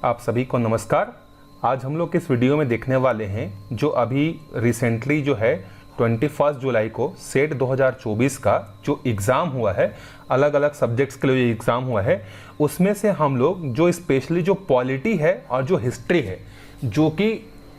आप सभी को नमस्कार। आज हम लोग इस वीडियो में देखने वाले हैं जो अभी रिसेंटली जो है 21 जुलाई को सेट 2024 का जो एग्ज़ाम हुआ है, अलग अलग सब्जेक्ट्स के लिए एग्ज़ाम हुआ है, उसमें से हम लोग जो स्पेशली जो पॉलिटी है और जो हिस्ट्री है जो कि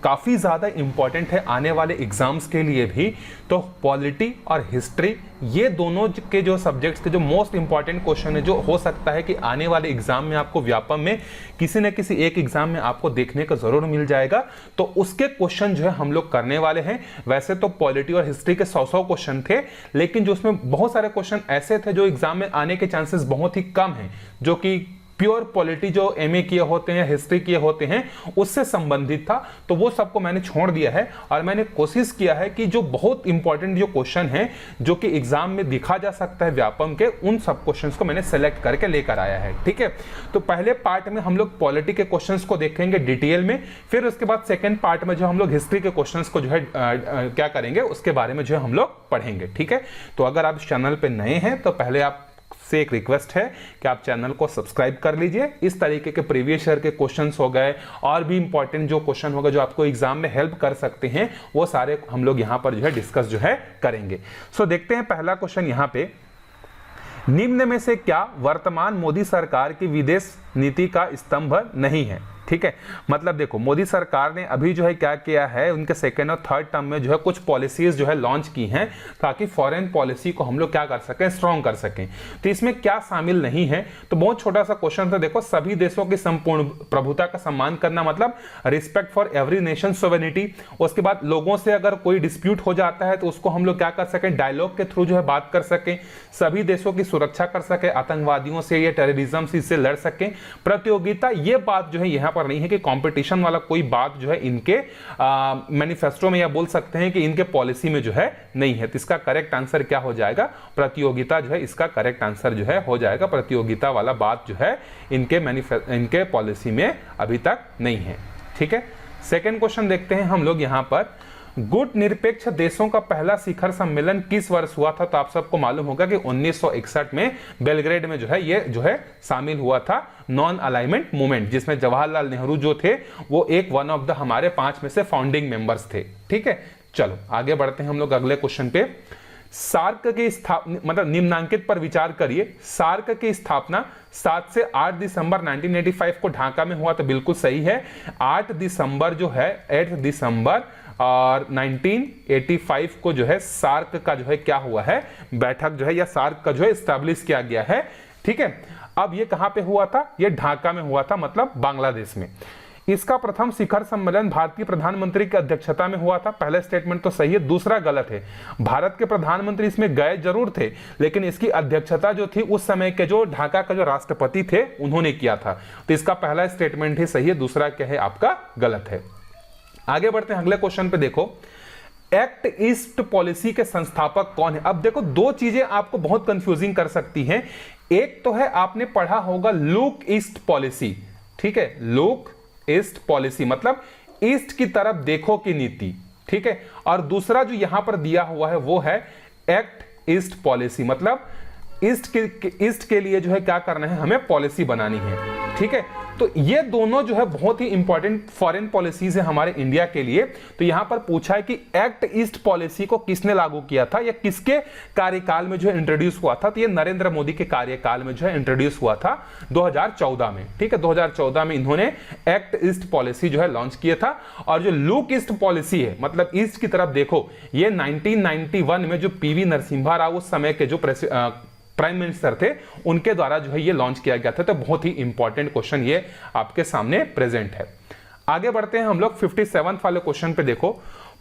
काफ़ी ज़्यादा इम्पॉर्टेंट है आने वाले एग्ज़ाम्स के लिए भी, तो पॉलिटी और हिस्ट्री ये दोनों के जो सब्जेक्ट्स के जो मोस्ट इम्पॉर्टेंट क्वेश्चन है जो हो सकता है कि आने वाले एग्जाम में आपको व्यापम में किसी न किसी एक एग्जाम में आपको देखने को जरूर मिल जाएगा, तो उसके क्वेश्चन जो है हम लोग करने वाले हैं। वैसे तो पॉलिटी और हिस्ट्री के 100 क्वेश्चन थे, लेकिन जो उसमें बहुत सारे क्वेश्चन ऐसे थे जो एग्जाम में आने के चांसेस बहुत ही कम हैं, जो कि प्योर पॉलिटी जो एमए किए होते हैं, हिस्ट्री किए होते हैं, उससे संबंधित था। तो वो सबको मैंने छोड़ दिया है और मैंने कोशिश किया है कि जो बहुत इंपॉर्टेंट जो क्वेश्चन है जो कि एग्जाम में दिखा जा सकता है व्यापम के, उन सब क्वेश्चंस को मैंने सेलेक्ट करके लेकर आया है। ठीक है, तो पहले पार्ट में हम लोग पॉलिटी के क्वेश्चंस को देखेंगे डिटेल में, फिर उसके बाद सेकेंड पार्ट में जो हम लोग हिस्ट्री के क्वेश्चंस को जो है क्या करेंगे उसके बारे में जो है हम लोग पढ़ेंगे। ठीक है, तो अगर आप चैनल पर नए हैं तो पहले आप से एक रिक्वेस्ट है कि आप चैनल को सब्सक्राइब कर लीजिए। इस तरीके के प्रीवियस ईयर के क्वेश्चंस हो गए और भी इंपॉर्टेंट जो क्वेश्चन होगा जो आपको एग्जाम में हेल्प कर सकते हैं, वो सारे हम लोग यहां पर जो है डिस्कस जो है करेंगे। सो देखते हैं पहला क्वेश्चन यहां पे, निम्न में से क्या वर्तमान मोदी सरकार की विदेश नीति का स्तंभ नहीं है। ठीक है, मतलब देखो मोदी सरकार ने अभी जो है क्या किया है, उनके सेकेंड और थर्ड टर्म में जो है कुछ पॉलिसीज जो है लॉन्च की हैं ताकि फॉरेन पॉलिसी को हम लोग क्या कर सकें, स्ट्रॉन्ग कर सकें। तो इसमें क्या शामिल नहीं है, तो बहुत छोटा सा क्वेश्चन था। देखो, सभी देशों की संपूर्ण प्रभुता का सम्मान करना, मतलब respect for every nation sovereignty. उसके बाद लोगों से अगर कोई डिस्प्यूट हो जाता है तो उसको हम लोग क्या कर सकें, डायलॉग के थ्रू जो है बात कर सकें, सभी देशों की सुरक्षा कर सकें, आतंकवादियों से या टेररिज्म से लड़ सकें, प्रतियोगिता, ये बात जो है यहाँ पर नहीं है कि कंपटीशन वाला कोई बात जो है इनके मैनिफेस्टो में या बोल सकते हैं कि इनके पॉलिसी में जो है नहीं है। तो इसका करेक्ट आंसर क्या हो जाएगा, प्रतियोगिता जो है इसका करेक्ट आंसर जो है हो जाएगा। प्रतियोगिता वाला बात जो है इनके पॉलिसी में अभी तक नहीं है। ठीक है, सेकेंड क्वेश्चन देखते हैं हम लोग यहां पर, गुट निरपेक्ष देशों का पहला शिखर सम्मेलन किस वर्ष हुआ था। तो आप सबको मालूम होगा कि 1961 में बेलग्रेड में जो है ये जो है शामिल हुआ था नॉन अलाइनमेंट मूवमेंट, जिसमें जवाहरलाल नेहरू जो थे वो एक वन ऑफ द हमारे 5 में से फाउंडिंग मेंबर्स थे। ठीक है, चलो आगे बढ़ते हैं हम लोग अगले क्वेश्चन पे। सार्क की स्थापना, मतलब निम्नांकित पर विचार करिए। सार्क की स्थापना 7 से 8 दिसंबर 1985 को ढाका में हुआ, तो बिल्कुल सही है। 8 दिसंबर जो है 8 दिसंबर और 1985 को जो है सार्क का जो है क्या हुआ है, बैठक जो है या सार्क का जो है एस्टैब्लिश किया गया है। ठीक है, अब ये कहां पे हुआ था, ये ढाका में हुआ था, मतलब बांग्लादेश में। इसका प्रथम शिखर सम्मेलन भारतीय प्रधानमंत्री की अध्यक्षता में हुआ था। पहला स्टेटमेंट तो सही है, दूसरा गलत है। भारत के प्रधानमंत्री इसमें गए जरूर थे, लेकिन इसकी अध्यक्षता जो थी उस समय के जो ढाका का जो राष्ट्रपति थे उन्होंने किया था। तो इसका पहला स्टेटमेंट ही सही है, दूसरा क्या है आपका गलत है। आगे बढ़ते हैं अगले क्वेश्चन पे। देखो, एक्ट ईस्ट पॉलिसी के संस्थापक कौन है। अब देखो, दो चीजें आपको बहुत कंफ्यूजिंग कर सकती हैं। एक तो है आपने पढ़ा होगा लुक ईस्ट पॉलिसी। ठीक है, लुक ईस्ट पॉलिसी मतलब ईस्ट की तरफ देखो की नीति। ठीक है, और दूसरा जो यहां पर दिया हुआ है वो है एक्ट ईस्ट पॉलिसी, मतलब ईस्ट के लिए जो है क्या करना है, हमें पॉलिसी बनानी है। ठीक है, तो ये दोनों जो है बहुत ही इंपॉर्टेंट फॉरेन पॉलिसीज है हमारे इंडिया के लिए। तो यहां पर पूछा है कि एक्ट ईस्ट पॉलिसी को किसने लागू किया था या किसके कार्यकाल में जो है इंट्रोड्यूस हुआ था। तो ये नरेंद्र मोदी के कार्यकाल में जो है इंट्रोड्यूस हुआ था 2014 में। ठीक है, 2014 में इन्होंने एक्ट ईस्ट पॉलिसी जो है लॉन्च किया था। और जो लुक ईस्ट पॉलिसी है, मतलब ईस्ट की तरफ देखो, ये 1991 में जो पीवी नरसिम्हा राव उस समय के जो प्राइम मिनिस्टर थे उनके द्वारा जो है ये लॉन्च किया गया था। तो बहुत ही इंपॉर्टेंट क्वेश्चन ये आपके सामने प्रेजेंट है। आगे बढ़ते हैं हम लोग 57 वाले क्वेश्चन पे। देखो,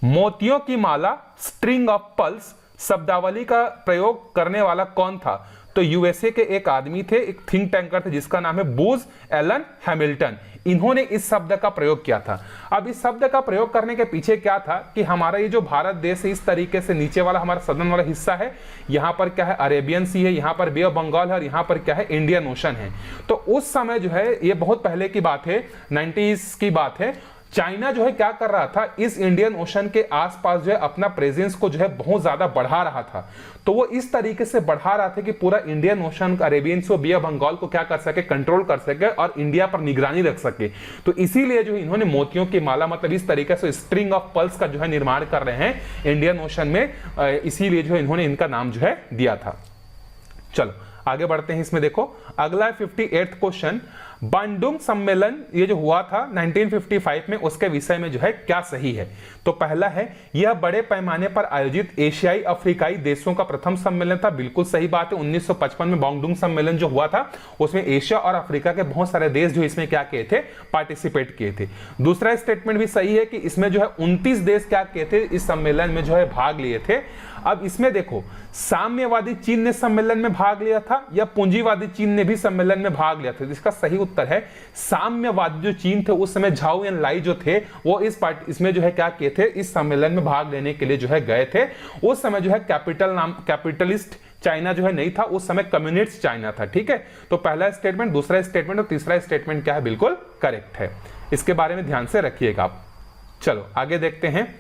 मोतियों की माला स्ट्रिंग ऑफ पल्स शब्दावली का प्रयोग करने वाला कौन था। तो यूएसए के एक आदमी थे, एक थिंक टैंकर थे जिसका नाम है बूज एलन हैमिल्टन। इन्होंने इस शब्द का प्रयोग किया था। अब इस शब्द का प्रयोग करने के पीछे क्या था कि हमारा ये जो भारत देश है इस तरीके से नीचे वाला हमारा सदर्न वाला हिस्सा है, यहाँ पर क्या है अरेबियन सी है, यहाँ पर बे ऑफ बंगाल है और यहाँ पर क्या है इंडियन ओशन है। तो उस समय जो है, ये बहुत पहले की बात है, 90s की बात है, चाइना जो है क्या कर रहा था, इस इंडियन ओशन के आसपास जो है अपना प्रेजेंस को जो है बहुत ज्यादा बढ़ा रहा था। तो वो इस तरीके से बढ़ा रहा था कि पूरा Indian Ocean, Arabian Sea, bay of Bengal को क्या कर सके, कंट्रोल कर सके और इंडिया पर निगरानी रख सके। तो इसीलिए जो इन्होंने मोतियों की माला, मतलब इस तरीके से स्ट्रिंग ऑफ पर्ल्स का जो है निर्माण कर रहे हैं इंडियन ओशन में, इसीलिए जो है इन्होंने इनका नाम जो है दिया था। चलो आगे बढ़ते हैं। इसमें देखो अगला 58वां क्वेश्चन, बांडुंग सम्मेलन ये जो हुआ था 1955 में, उसके विषय में जो है क्या सही है। तो पहला है, यह बड़े पैमाने पर आयोजित एशियाई अफ्रीकाई देशों का प्रथम सम्मेलन था। बिल्कुल सही बात है। 1955 में बांडुंग सम्मेलन जो हुआ था उसमें एशिया और अफ्रीका के बहुत सारे देश जो इसमें क्या किए थे, पार्टिसिपेट किए थे। दूसरा स्टेटमेंट भी सही है कि इसमें जो है 29 देश क्या किए थे, इस सम्मेलन में जो है भाग लिए थे। अब इसमें देखो, साम्यवादी चीन ने सम्मेलन में भाग लिया था या पूंजीवादी चीन ने भी सम्मेलन में भाग लिया था। इसका सही उत्तर है साम्यवादी जो चीन थे, उस समय झाओ एन लाई जो थे वो इसमें जो है क्या किए थे, इस सम्मेलन में भाग लेने के लिए जो है गए थे। उस समय जो है कैपिटलिस्ट चाइना जो है नहीं था, उस समय कम्युनिस्ट चाइना था। ठीक है, तो पहला स्टेटमेंट, दूसरा स्टेटमेंट और तीसरा स्टेटमेंट क्या है, बिल्कुल करेक्ट है। इसके बारे में ध्यान से रखिएगा आप। चलो आगे देखते हैं।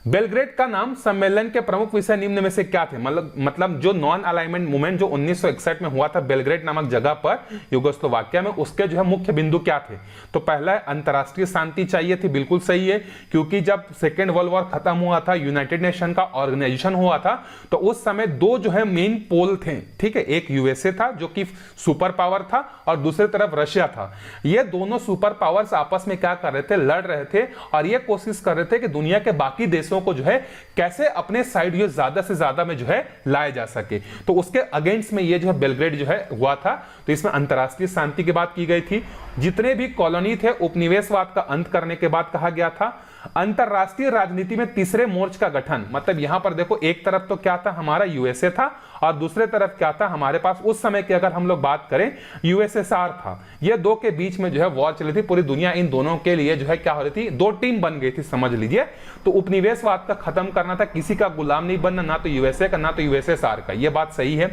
बेलग्रेड का नाम सम्मेलन के प्रमुख विषय निम्न में से क्या थे। मतलब जो नॉन अलाइनमेंट मूवमेंट जो 1961 में हुआ था बेलग्रेड नामक जगह पर यूगोस्लोवाकिया में, उसके जो है मुख्य बिंदु क्या थे। तो पहला है अंतरराष्ट्रीय शांति चाहिए थी। बिल्कुल सही है, क्योंकि जब सेकेंड वर्ल्ड वॉर खत्म हुआ था, यूनाइटेड नेशन का ऑर्गेनाइजेशन हुआ था, तो उस समय दो जो है मेन पोल थे। ठीक है, एक यूएसए था जो कि सुपर पावर था और दूसरी तरफ रशिया था। ये दोनों सुपर पावर्स आपस में क्या कर रहे थे, लड़ रहे थे और ये कोशिश कर रहे थे कि दुनिया के बाकी देशों को जो है कैसे अपने साइड ये ज्यादा से ज्यादा में जो है लाया जा सके। तो उसके अगेंस्ट में ये जो है बेलग्रेड जो है हुआ था। तो इसमें अंतरराष्ट्रीय शांति की बात की गई थी। जितने भी कॉलोनी थे उपनिवेशवाद का अंत करने के बाद कहा गया था। अंतरराष्ट्रीय राजनीति में तीसरे मोर्च का गठन, मतलब यहां पर देखो एक तरफ तो क्या था, हमारा यूएसए था और दूसरे तरफ क्या था, हमारे पास उस समय की अगर हम लोग बात करें यूएसएसआर था। ये दो के बीच में जो है वॉर चली थी। पूरी दुनिया इन दोनों के लिए जो है क्या हो रही थी, दो टीम बन गई थी, समझ लीजिए। तो उपनिवेशवाद का खत्म करना था, किसी का गुलाम नहीं बनना, ना तो यूएसए का ना तो यूएसएसआर का। यह बात सही है।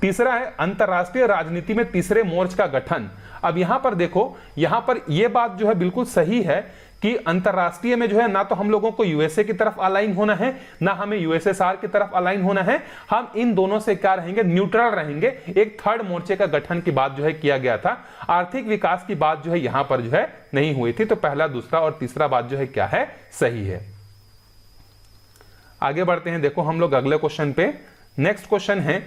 तीसरा है अंतरराष्ट्रीय राजनीति में तीसरे मोर्च का गठन। अब यहां पर देखो, यहां पर यह बात जो है बिल्कुल सही है कि अंतरराष्ट्रीय में जो है ना तो हम लोगों को यूएसए की तरफ अलाइन होना है, ना हमें यूएसएसआर की तरफ अलाइन होना है। हम इन दोनों से क्या रहेंगे, न्यूट्रल रहेंगे। एक थर्ड मोर्चे का गठन की बात जो है किया गया था। आर्थिक विकास की बात जो है यहां पर जो है नहीं हुई थी। तो पहला, दूसरा और तीसरा बात जो है क्या है, सही है। आगे बढ़ते हैं। देखो हम लोग अगले क्वेश्चन पे, नेक्स्ट क्वेश्चन है,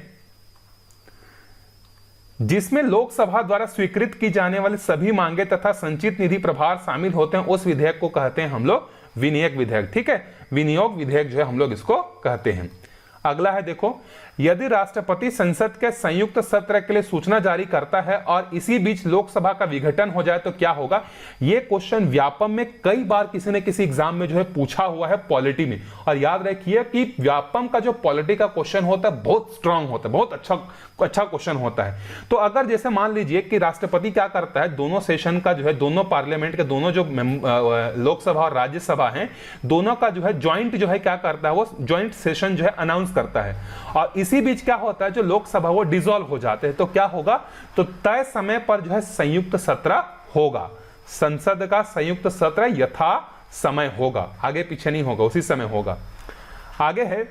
जिसमें लोकसभा द्वारा स्वीकृत की जाने वाली सभी मांगे तथा संचित निधि प्रभार शामिल होते हैं, उस विधेयक को कहते हैं हम लोग विनियोग विधेयक। ठीक है, विनियोग विधेयक जो है हम लोग इसको कहते हैं। अगला है देखो, यदि राष्ट्रपति संसद के संयुक्त सत्र के लिए सूचना जारी करता है और इसी बीच लोकसभा का विघटन हो जाए तो क्या होगा। यह क्वेश्चन व्यापम में कई बार किसी न किसी एग्जाम में जो है पूछा हुआ है, पॉलिटी में। और याद रखिए कि व्यापम का जो पॉलिटी का क्वेश्चन होता है बहुत स्ट्रांग होता है, बहुत अच्छा क्वेश्चन होता है। तो अगर जैसे मान लीजिए कि राष्ट्रपति क्या करता है, दोनों सेशन का जो है, दोनों पार्लियामेंट के दोनों जो लोकसभा और राज्यसभा हैं, दोनों का जो है ज्वाइंट जो है क्या करता है, वो ज्वाइंट सेशन जो है अनाउंस करता है। और इसी बीच क्या होता है, जो लोकसभा वो डिसॉल्व हो जाते हैं। तो क्या होगा, तो तय समय पर जो है संयुक्त सत्र होगा। संसद का संयुक्त सत्र यथा समय होगा, आगे पीछे नहीं होगा, उसी समय होगा। आगे है,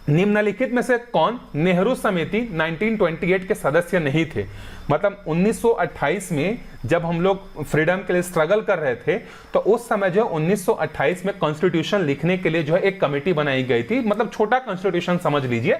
निम्नलिखित में से कौन नेहरू समिति 1928 के सदस्य नहीं थे। मतलब 1928 में जब हम लोग फ्रीडम के लिए स्ट्रगल कर रहे थे, तो उस समय जो 1928 में कॉन्स्टिट्यूशन लिखने के लिए जो है एक कमेटी बनाई गई थी। मतलब छोटा कॉन्स्टिट्यूशन समझ लीजिए।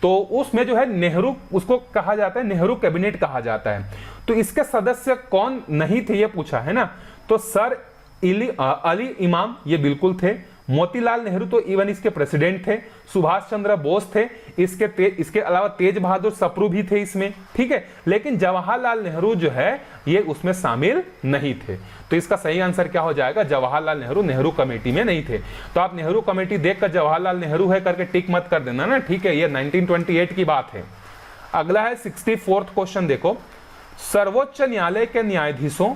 तो उसमें जो है नेहरू, उसको कहा जाता है नेहरू कैबिनेट कहा जाता है। तो इसके सदस्य कौन नहीं थे ये पूछा है ना। तो सर अली इमाम ये बिल्कुल थे। मोतीलाल नेहरू तो इवन इसके प्रेसिडेंट थे। सुभाष चंद्र बोस थे। इसके अलावा तेज बहादुर सप्रू भी थे इसमें। ठीक है, लेकिन जवाहरलाल नेहरू जो है ये उसमें शामिल नहीं थे। तो इसका सही आंसर क्या हो जाएगा, जवाहरलाल नेहरू नेहरू कमेटी में नहीं थे। तो आप नेहरू कमेटी देखकर जवाहरलाल नेहरू है करके टिक मत कर देना ना। ठीक है, ये 1928 की बात है। अगला है 64वां क्वेश्चन। देखो, सर्वोच्च न्यायालय के न्यायाधीशों,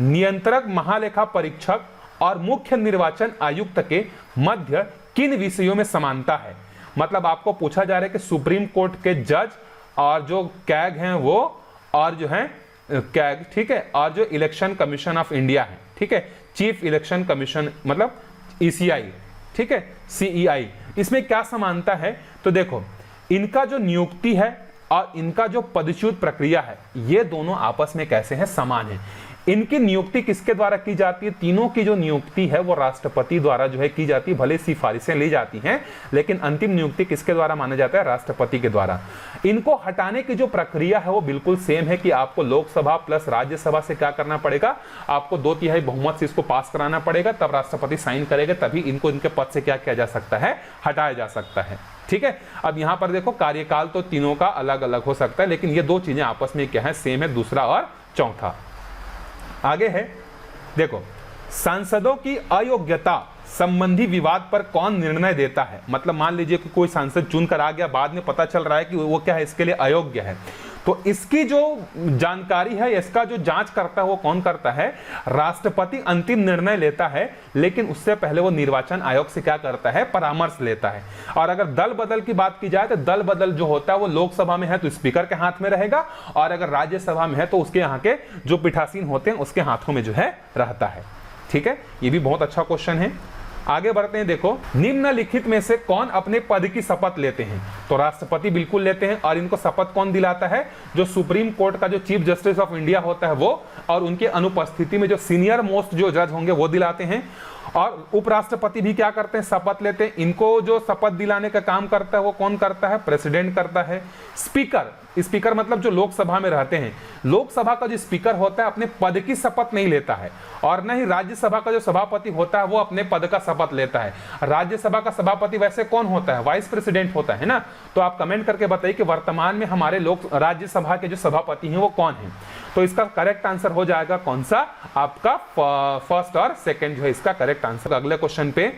नियंत्रक महालेखा परीक्षक और मुख्य निर्वाचन आयुक्त के मध्य किन विषयों में समानता है। मतलब आपको पूछा जा रहा है कि सुप्रीम कोर्ट के जज और जो कैग हैं वो, और जो है कैग, ठीक है, और जो इलेक्शन कमीशन ऑफ इंडिया है, ठीक है, चीफ इलेक्शन कमीशन मतलब ECI, ठीक है, CEI, इसमें क्या समानता है? तो देखो इनका जो नियुक्ति है और इनका जो पदच्युत प्रक्रिया है, ये दोनों आपस में कैसे हैं? समान है। इनकी नियुक्ति किसके द्वारा की जाती है? तीनों की जो नियुक्ति है वो राष्ट्रपति द्वारा जो है की जाती है। भले सिफारिशें ली जाती हैं, लेकिन अंतिम नियुक्ति किसके द्वारा माना जाता है? राष्ट्रपति के द्वारा। इनको हटाने की जो प्रक्रिया है वो बिल्कुल सेम है कि आपको लोकसभा प्लस राज्यसभा से क्या करना पड़ेगा? आपको 2/3 बहुमत से इसको पास कराना पड़ेगा, तब राष्ट्रपति साइन करेगा, तभी इनको इनके पद से क्या किया जा सकता है? हटाया जा सकता है, ठीक है। अब यहां पर देखो कार्यकाल तो तीनों का अलग अलग हो सकता है, लेकिन ये दो चीजें आपस में क्या है? सेम है, दूसरा और चौथा। आगे है, देखो सांसदों की अयोग्यता संबंधी विवाद पर कौन निर्णय देता है? मतलब मान लीजिए कि कोई सांसद चुनकर आ गया, बाद में पता चल रहा है कि वो क्या है? इसके लिए अयोग्य है, तो इसकी जो जानकारी है, इसका जो जांच करता है वो कौन करता है? राष्ट्रपति अंतिम निर्णय लेता है, लेकिन उससे पहले वो निर्वाचन आयोग से क्या करता है? परामर्श लेता है। और अगर दल बदल की बात की जाए तो दल बदल जो होता है वो लोकसभा में है तो स्पीकर के हाथ में रहेगा, और अगर राज्यसभा में है तो उसके यहाँ के जो पीठासीन होते हैं उसके हाथों में जो है रहता है, ठीक है। ये भी बहुत अच्छा क्वेश्चन है। आगे बढ़ते हैं, देखो निम्नलिखित में से कौन अपने पद की शपथ लेते हैं? तो राष्ट्रपति बिल्कुल लेते हैं, और इनको शपथ कौन दिलाता है? जो सुप्रीम कोर्ट का जो चीफ जस्टिस ऑफ इंडिया होता है वो, और उनके अनुपस्थिति में जो सीनियर मोस्ट जो जज होंगे वो दिलाते हैं। और उपराष्ट्रपति भी क्या करते हैं? शपथ लेते हैं। इनको जो शपथ दिलाने का काम करता है वो कौन करता है? प्रेसिडेंट करता है। स्पीकर मतलब जो लोकसभा में रहते हैं, लोकसभा का जो स्पीकर होता है अपने पद की शपथ नहीं लेता है, और न ही राज्यसभा का जो सभापति होता है वो अपने पद का शपथ लेता है। राज्यसभा का सभापति वैसे कौन होता है? वाइस प्रेसिडेंट होता है ना। तो आप कमेंट करके बताइए कि वर्तमान में हमारे राज्यसभा के जो सभापति हैं वो कौन है? तो इसका करेक्ट आंसर हो जाएगा कौन सा? आपका फर्स्ट और सेकंड जो है इसका करेक्ट आंसर। अगले क्वेश्चन पे,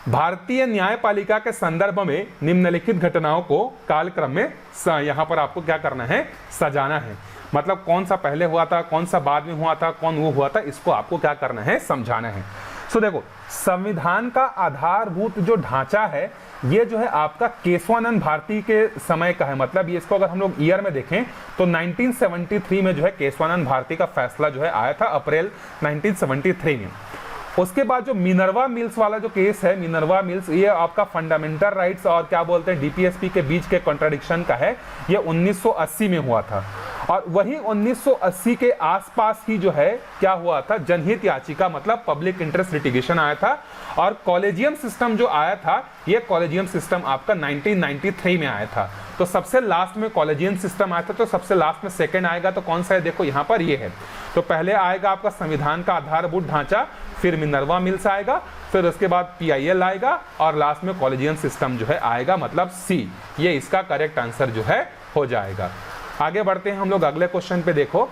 भारतीय न्यायपालिका के संदर्भ में निम्नलिखित घटनाओं को कालक्रम में यहां पर आपको क्या करना है? सजाना है। मतलब कौन सा पहले हुआ था, कौन सा बाद में हुआ था, कौन वो हुआ था, इसको आपको क्या करना है? समझाना है। सो देखो संविधान का आधारभूत जो ढांचा है ये जो है आपका केशवानंद भारती के समय का है। मतलब ये इसको अगर हम लोग ईयर में देखें तो 1973 में जो है केशवानंद भारती का फैसला जो है आया था, अप्रैल 1973 में। उसके बाद जो मिनर्वा मिल्स वाला जो केस है, मिनर्वा मिल्स, ये आपका फंडामेंटल राइट्स और क्या बोलते हैं DPSP के बीच के कॉन्ट्रडिक्शन का है। ये 1980 में हुआ था, और वही 1980 के आसपास ही जो है क्या हुआ था? जनहित याचिका मतलब पब्लिक इंटरेस्ट लिटिगेशन आया था। और कॉलेजियम सिस्टम जो आया था, ये कॉलेजियम सिस्टम आपका 1993 में आया था। तो सबसे लास्ट में कॉलेजियम सिस्टम आया था, तो सबसे लास्ट में सेकंड आएगा तो कौन सा है? देखो यहाँ पर ये है। तो पहले आएगा आपका संविधान का आधारभूत ढांचा, फिर मिनर्वा मिल्स आएगा, फिर उसके बाद PIL आएगा, और लास्ट में कॉलेजियम सिस्टम जो है आएगा, मतलब C। ये इसका करेक्ट आंसर जो है हो जाएगा। आगे बढ़ते हैं हम लोग अगले क्वेश्चन पे। देखो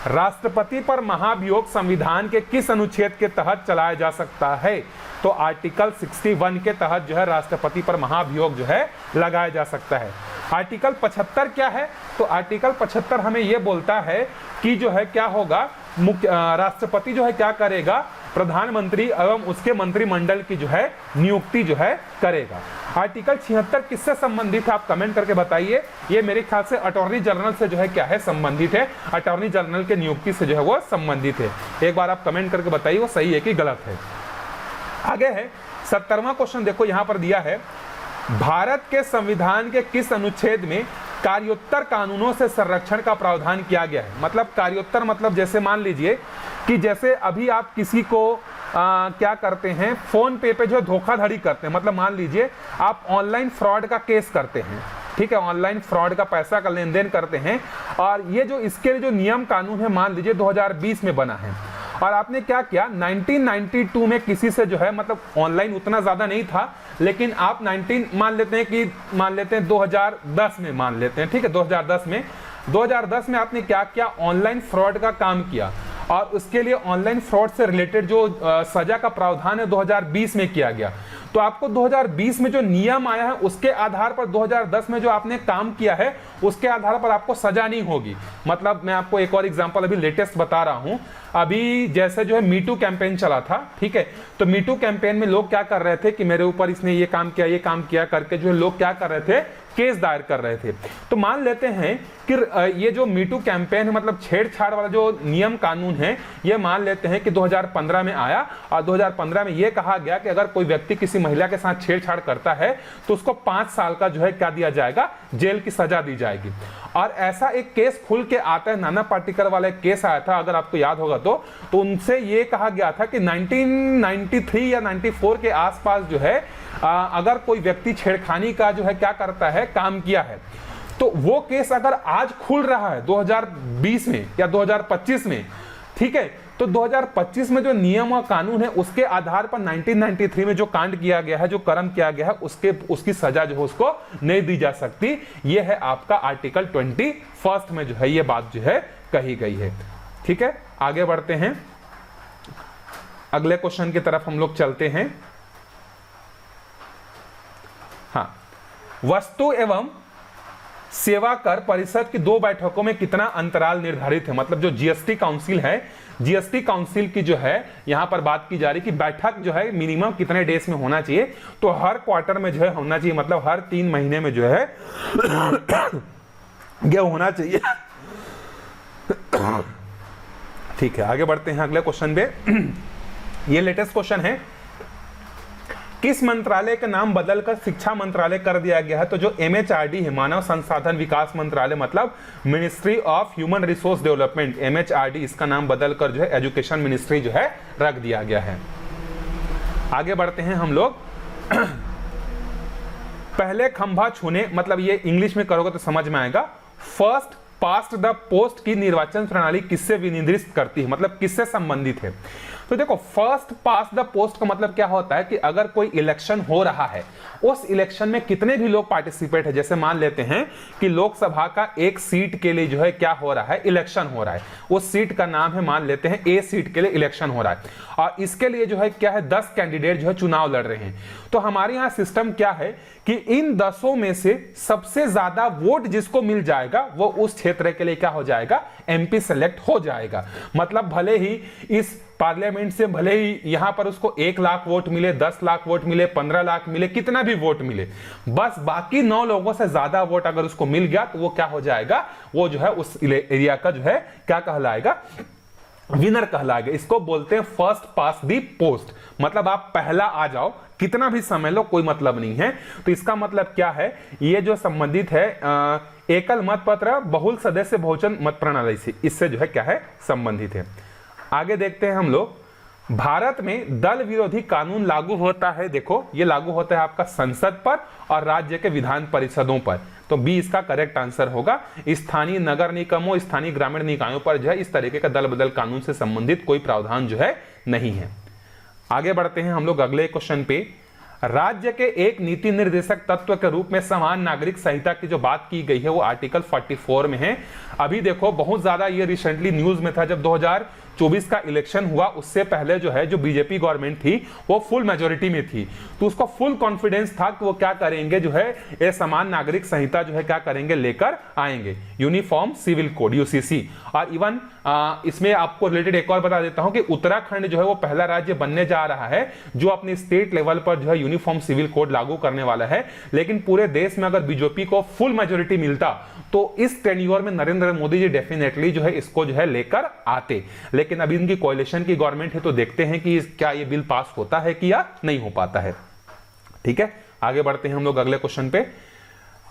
राष्ट्रपति पर महाभियोग संविधान के किस अनुच्छेद के तहत चलाया जा सकता है? तो आर्टिकल 61 के तहत जो है राष्ट्रपति पर महाभियोग जो है लगाया जा सकता है। आर्टिकल 75 क्या है? तो आर्टिकल 75 हमें यह बोलता है कि जो है क्या होगा, राष्ट्रपति जो है क्या करेगा? प्रधानमंत्री एवं उसके मंत्रिमंडल की जो है नियुक्ति जो है करेगा। आर्टिकल 76 किससे संबंधित है? आप कमेंट करके बताइए। ये मेरे ख्याल से अटॉर्नी जनरल से जो है क्या है? संबंधित है। अटॉर्नी जनरल के नियुक्ति से जो है वो संबंधित है। एक बार आप कमेंट करके बताइए वो सही है कि गलत है। आगे है 70वां क्वेश्चन, देखो यहां पर दिया है, भारत के संविधान के किस अनुच्छेद में कार्योत्तर कानूनों से संरक्षण का प्रावधान किया गया है? मतलब कार्योत्तर मतलब जैसे मान लीजिए कि जैसे अभी आप किसी को क्या करते हैं, फोन पे जो धोखाधड़ी करते हैं। मतलब मान लीजिए आप ऑनलाइन फ्रॉड का केस करते हैं, ठीक है, ऑनलाइन फ्रॉड का पैसा का लेन देन करते हैं, और ये जो इसके जो नियम कानून है मान लीजिए 2020 में बना है, और आपने क्या किया 1992 में किसी से जो है, मतलब ऑनलाइन उतना ज्यादा नहीं था, लेकिन आप मान लेते हैं 2010 में मान लेते हैं, ठीक है, 2010 में आपने क्या किया? ऑनलाइन फ्रॉड का काम किया, और उसके लिए ऑनलाइन फ्रॉड से रिलेटेड जो सजा का प्रावधान है 2020 में किया गया। तो आपको 2020 में जो नियम आया है उसके आधार पर 2010 में जो आपने काम किया है उसके आधार पर आपको सजा नहीं होगी। मतलब मैं आपको एक और एग्जांपल अभी लेटेस्ट बता रहा हूं। अभी जैसे जो है मीटू कैंपेन चला था, ठीक है, तो मीटू कैंपेन में लोग क्या कर रहे थे कि मेरे ऊपर इसने ये काम किया करके जो लोग क्या कर रहे थे, केस दायर कर रहे थे। तो मान लेते हैं कि ये जो मीटू कैंपेन है, मतलब छेड़छाड़ वाला जो नियम कानून है, ये मान लेते हैं कि 2015 में आया और 2015 में ये कहा गया कि अगर कोई व्यक्ति किसी महिला के साथ छेड़छाड़ करता है तो उसको 5 साल का जो है क्या दिया जाएगा, जेल की सजा दी जाएगी। और ऐसा एक केस खुल के आता है, नाना पाटेकर वाला एक केस आया था अगर आपको याद होगा तो उनसे ये कहा गया था कि 1993 या 94 के आसपास जो है अगर कोई व्यक्ति छेड़खानी का जो है क्या करता है, काम किया है, तो वो केस अगर आज खुल रहा है 2020 में या 2025 में, ठीक है, तो 2025 में जो नियम और कानून है उसके आधार पर 1993 में जो कांड किया गया है, जो कर्म किया गया है, उसकी सजा जो है उसको नहीं दी जा सकती। ये है आपका आर्टिकल 21 में जो है ये बात जो है कही गई है। ठीक है, आगे बढ़ते हैं, अगले क्वेश्चन की तरफ हम लोग चलते हैं। हाँ, वस्तु एवं सेवा कर परिषद की 2 बैठकों में कितना अंतराल निर्धारित है? मतलब जो जीएसटी काउंसिल है, जीएसटी काउंसिल की जो है यहां पर बात की जा रही कि बैठक जो है मिनिमम कितने डेज में होना चाहिए, तो हर क्वार्टर में जो है होना चाहिए, मतलब हर 3 महीने में जो है ये होना चाहिए। ठीक है, आगे बढ़ते हैं अगले क्वेश्चन पे। ये लेटेस्ट क्वेश्चन है, किस मंत्रालय का नाम बदलकर शिक्षा मंत्रालय कर दिया गया है? तो जो MHRD है, मानव संसाधन विकास मंत्रालय, मतलब ministry of human resource development, MHRD, इसका नाम बदलकर जो है एजुकेशन मिनिस्ट्री जो है रख दिया गया है। आगे बढ़ते हैं हम लोग। पहले खंभा छूने, मतलब ये इंग्लिश में करोगे तो समझ में आएगा। फर्स्ट पास्ट द पोस्ट की निर्वाचन प्रणाली किससे विनिर्दिष्ट करती है, मतलब किससे संबंधित है? तो देखो, फर्स्ट पास द पोस्ट का मतलब क्या होता है कि अगर कोई इलेक्शन हो रहा है, उस इलेक्शन में कितने भी लोग पार्टिसिपेट है, जैसे मान लेते हैं कि लोकसभा का एक सीट के लिए जो है क्या हो रहा है, इलेक्शन हो रहा है, उस सीट का नाम है, मान लेते हैं ए सीट के लिए इलेक्शन हो रहा है, और इसके लिए जो है क्या है, 10 कैंडिडेट जो है चुनाव लड़ रहे हैं। तो हमारे यहाँ सिस्टम क्या है कि इन 10 में से सबसे ज्यादा वोट जिसको मिल जाएगा वो उस क्षेत्र के लिए क्या हो जाएगा, MP सेलेक्ट हो जाएगा। मतलब भले ही इस पार्लियामेंट से भले ही यहां पर उसको 1 लाख वोट मिले, 10 लाख वोट मिले, 15 लाख मिले, कितना भी वोट मिले, बस बाकी 9 लोगों से ज्यादा वोट अगर उसको मिल गया तो वो क्या हो जाएगा, वो जो है उस एरिया का जो है क्या कहलाएगा, विनर कहलाएगा। इसको बोलते हैं फर्स्ट पास दी पोस्ट, मतलब आप पहला आ जाओ, कितना भी समय लो, कोई मतलब नहीं है। तो इसका मतलब क्या है, ये जो संबंधित है एकल मत पत्र बहुल सदस्य बहुवचन मत प्रणाली से, इससे जो है क्या है, संबंधित है। आगे देखते हैं हम लोग, भारत में दल विरोधी कानून लागू होता है, देखो ये लागू होता है आपका संसद पर और राज्य के विधान परिषदों पर, तो बी इसका करेक्ट आंसर होगा। स्थानीय नगर निगमों, स्थानीय ग्रामीण निकायों पर जो है इस तरीके का दल बदल कानून से संबंधित कोई प्रावधान जो है नहीं है। आगे बढ़ते हैं हम लोग अगले क्वेश्चन पे। राज्य के एक नीति निर्देशक तत्व के रूप में समान नागरिक संहिता की जो बात की गई है वो आर्टिकल 44 में है। अभी देखो बहुत ज्यादा ये रिसेंटली न्यूज में था, जब 2024 का इलेक्शन हुआ उससे पहले जो है जो बीजेपी गवर्नमेंट थी वो फुल मेजोरिटी में थी, तो उसको फुल कॉन्फिडेंस था कि वो क्या करेंगे, जो है ये समान नागरिक संहिता जो है क्या करेंगे, लेकर आएंगे, यूनिफॉर्म सिविल कोड UCC। और इवन इसमें आपको रिलेटेड एक और बता देता हूं कि उत्तराखंड जो है वो पहला राज्य बनने जा रहा है जो अपने स्टेट लेवल पर जो है यूनिफॉर्म सिविल कोड लागू करने वाला है। लेकिन पूरे देश में अगर बीजेपी को फुल मेजोरिटी मिलता तो इस टेन्योर में नरेंद्र मोदी जी डेफिनेटली जो है इसको जो है लेकर आते, लेकिन अभी इनकी कोalition की गवर्नमेंट है, तो देखते हैं कि क्या ये बिल पास होता है कि या नहीं हो पाता है। ठीक है, आगे बढ़ते हैं हम लोग अगले क्वेश्चन पे।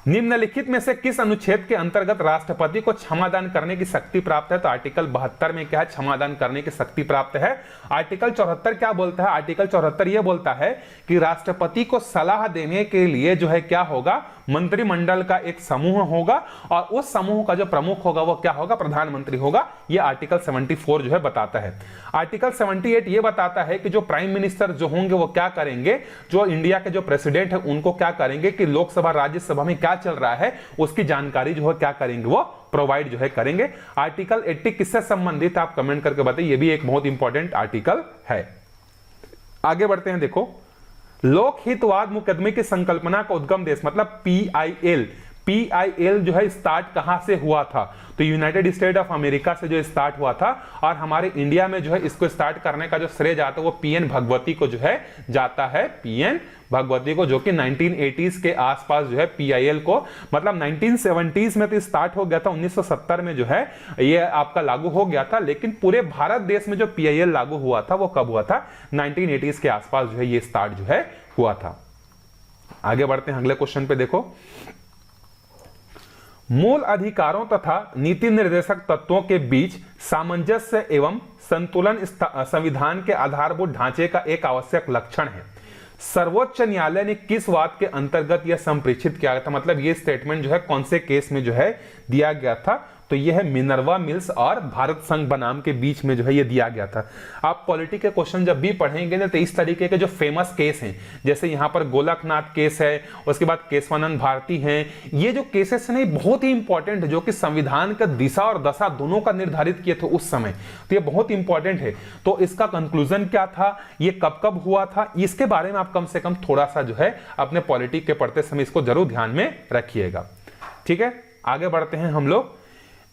निम्नलिखित में से किस अनुच्छेद के अंतर्गत राष्ट्रपति को क्षमादान करने की शक्ति प्राप्त है? तो आर्टिकल 72 में क्या है, क्षमादान करने की शक्ति प्राप्त है। आर्टिकल 74 क्या बोलता है, आर्टिकल 74 यह बोलता है कि राष्ट्रपति को सलाह देने के लिए जो है क्या होगा, मंत्रिमंडल का एक समूह होगा और उस समूह का जो प्रमुख होगा वो क्या होगा, प्रधानमंत्री होगा। यह आर्टिकल 74 जो है बताता है। आर्टिकल 78 ये बताता है कि जो प्राइम मिनिस्टर जो होंगे वो क्या करेंगे, जो इंडिया के जो प्रेसिडेंट है उनको क्या करेंगे कि लोकसभा राज्यसभा में क्या चल रहा है उसकी जानकारी जो है क्या करेंगे, वो प्रोवाइड जो है करेंगे। आर्टिकल 80 किससे संबंधित आप कमेंट करके बताइए, ये भी एक बहुत इंपॉर्टेंट आर्टिकल है। आगे बढ़ते हैं, देखो लोक हितवाद मुकदमे की संकल्पना का उद्गम देश, मतलब PIL PIL जो है स्टार्ट कहां से हुआ था? तो यूनाइटेड स्टेट ऑफ अमेरिका से जो स्टार्ट हुआ था, और हमारे इंडिया में जो है इसको स्टार्ट करने का जो श्रेय जाता है वो PN भगवती को जो है जाता है, PN भगवती को, जो कि 1980s के आसपास जो है PIL को, मतलब 1970s में तो स्टार्ट हो गया था, 1970 में जो है ये आपका लागू हो गया था, लेकिन पूरे भारत देश में जो PIL लागू हुआ था वो कब हुआ था? 1980s के आसपास जो है ये स्टार्ट जो है हुआ था। आगे बढ़ते हैं अगले क्वेश्चन पे। देखो, मूल अधिकारों तथा नीति निर्देशक तत्वों के बीच सामंजस्य एवं संतुलन संविधान के आधारभूत ढांचे का एक आवश्यक लक्षण है। सर्वोच्च न्यायालय ने किस वाद के अंतर्गत यह संप्रेषित किया गया था? मतलब ये स्टेटमेंट जो है कौन से केस में जो है दिया गया था? तो यह है मिनर्वा मिल्स और भारत संघ बनाम के बीच में जो है ये दिया गया था। आप पॉलिटी के क्वेश्चन जब भी पढ़ेंगे ना, तो इस तरीके के जो फेमस केस हैं, जैसे यहाँ पर गोलकनाथ केस है, उसके बाद केशवानंद भारती हैं, ये जो केसेस हैं बहुत ही इंपॉर्टेंट है, जो कि संविधान का दिशा और दशा दोनों का निर्धारित किए थे उस समय, तो ये बहुत इंपॉर्टेंट है। तो इसका कंक्लूजन क्या था, ये कब कब हुआ था, इसके बारे में आप कम से कम थोड़ा सा जो है अपने पॉलिटी के पढ़ते समय इसको जरूर ध्यान में रखिएगा। ठीक है, आगे बढ़ते हैं हम लोग।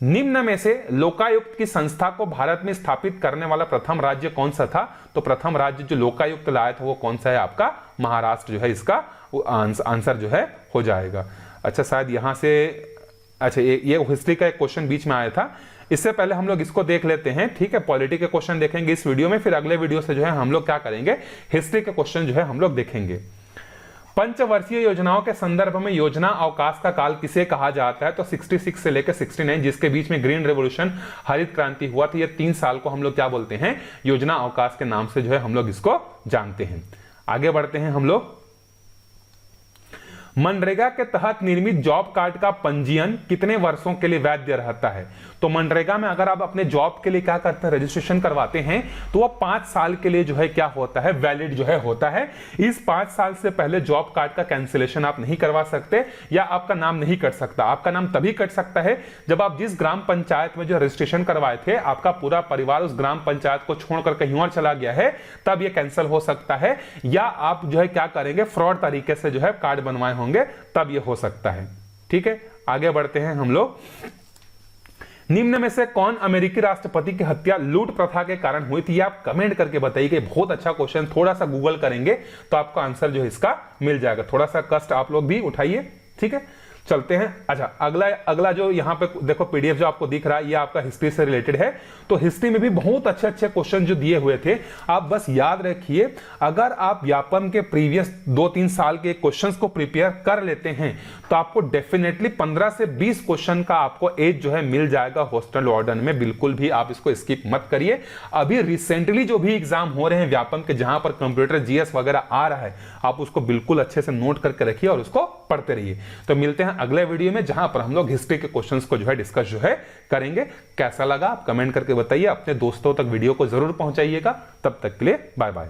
निम्न में से लोकायुक्त की संस्था को भारत में स्थापित करने वाला प्रथम राज्य कौन सा था? तो प्रथम राज्य जो लोकायुक्त लाया था वो कौन सा है? आपका महाराष्ट्र जो है इसका आंसर जो है हो जाएगा। अच्छा, शायद यहां से, अच्छा ये हिस्ट्री का एक क्वेश्चन बीच में आया था, इससे पहले हम लोग इसको देख लेते हैं। ठीक है, पॉलिटी के क्वेश्चन देखेंगे इस वीडियो में, फिर अगले वीडियो से जो है हम लोग क्या करेंगे, हिस्ट्री के क्वेश्चन जो है हम लोग देखेंगे। पंचवर्षीय योजनाओं के संदर्भ में योजना अवकाश का काल किसे कहा जाता है? तो 66 से लेकर 69, जिसके बीच में ग्रीन रेवोल्यूशन, हरित क्रांति हुआ था, ये 3 साल को हम लोग क्या बोलते हैं? योजना अवकाश के नाम से जो है हम लोग इसको जानते हैं। आगे बढ़ते हैं हम लोग। मनरेगा के तहत निर्मित जॉब कार्ड का पंजीयन कितने वर्षों के लिए वैध रहता है? तो मनरेगा में अगर आप अपने जॉब के लिए क्या करते हैं, रजिस्ट्रेशन करवाते हैं, तो वो 5 साल के लिए जो है क्या होता है, वैलिड जो है होता है। इस 5 साल से पहले जॉब कार्ड का कैंसिलेशन आप नहीं करवा सकते, या आपका नाम नहीं कट सकता। आपका नाम तभी कट सकता है जब आप जिस ग्राम पंचायत में जो रजिस्ट्रेशन करवाए थे, आपका पूरा परिवार उस ग्राम पंचायत को छोड़कर कहीं और चला गया है, तब ये कैंसिल हो सकता है। या आप जो है क्या करेंगे, फ्रॉड तरीके से जो है कार्ड बनवाए होंगे, तब ये हो सकता है। ठीक है, आगे बढ़ते हैं हम लोग। निम्न में से कौन अमेरिकी राष्ट्रपति की हत्या लूट प्रथा के कारण हुई थी? आप कमेंट करके बताइए। बहुत अच्छा क्वेश्चन, थोड़ा सा गूगल करेंगे तो आपका आंसर जो है इसका मिल जाएगा। थोड़ा सा कष्ट आप लोग भी उठाइए। ठीक है, चलते हैं। अच्छा, अगला जो यहाँ पे देखो पीडीएफ जो आपको दिख रहा है, ये आपका हिस्ट्री से रिलेटेड है। तो हिस्ट्री में भी बहुत अच्छे अच्छे क्वेश्चन जो दिए हुए थे, आप बस याद रखिए। अगर आप व्यापम के प्रीवियस 2-3 साल के क्वेश्चंस को प्रिपेयर कर लेते हैं, तो आपको डेफिनेटली 15 से 20 क्वेश्चन का आपको एज जो है मिल जाएगा हॉस्टल वार्डन में। बिल्कुल भी आप इसको स्किप मत करिए। अभी रिसेंटली जो भी एग्जाम हो रहे हैं व्यापम के, जहां पर कंप्यूटर जीएस वगैरह आ रहा है, आप उसको बिल्कुल अच्छे से नोट करके रखिए और उसको पढ़ते रहिए। तो मिलते हैं अगले वीडियो में, जहां पर हम लोग हिस्ट्री के क्वेश्चंस को जो है डिस्कस जो है करेंगे। कैसा लगा आप कमेंट करके बताइए। अपने दोस्तों तक वीडियो को जरूर पहुंचाइएगा। तब तक के लिए बाय बाय।